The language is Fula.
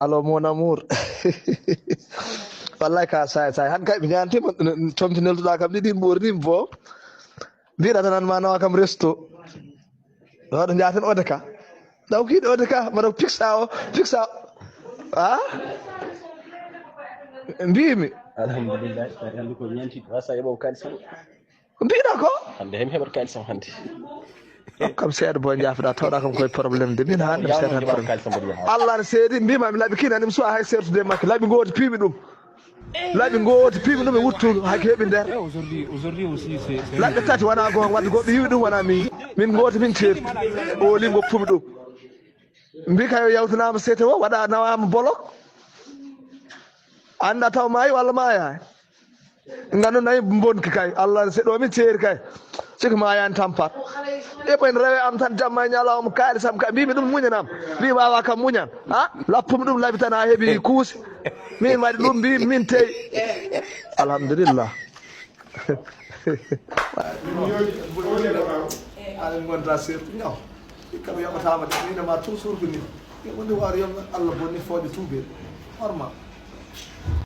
Allo mon amour. Wallahi ka say han kay ɓe ñantima comtineltuɗa kam ɗiɗi ɓornima bo mbiɗa tan ma nawa kam resto waɗo jaten ode ka ɗaw kiɗo ode ka mbaɗa pixa o a mbimi alhamdulillah hande ko ñantiɗo wasa heɓo kalisam ko mbiɗa ko hande hemi heɓata kalisam hande kam seeɗa bo jaafoɗa tawɗa kam koye probléme de min hande seeɗa tan probléme kalisam mbaɗi Allah ne seedi mbimami laaɓi kina animi suwa hay sertude makko laaɓi gooti piimi ɗum laaɓi gooti piimi ɗum e wuttu hake heeɓi nder Aujourd'hui aussi, c'est. laaɓi tati wona goon wadde goɗɗo yiwi ɗum wona min gooti min ceerti o li goppumi ɗum mbi kay o yawtinama seete o waɗa nawama bolok anda taw maayi walla maaya gandu nayi bonki kay Allah ne seeɗo min ceeri kay siko mayani tampat ɓen rewe am tan jamma e ñalawma kaalisam ka mbimi ɗum muñanam mbi wawa kam muñan ha lappumi ɗum laaɓi tan ha heeɓi kuusi min waɗi ɗum mbi min teyi alhamdulillah aɗen gonta sertu ñaw kam yoɓatama de minema toujours ko ni wonde waaro yom Allah bonni fooƴe tuuɓel normal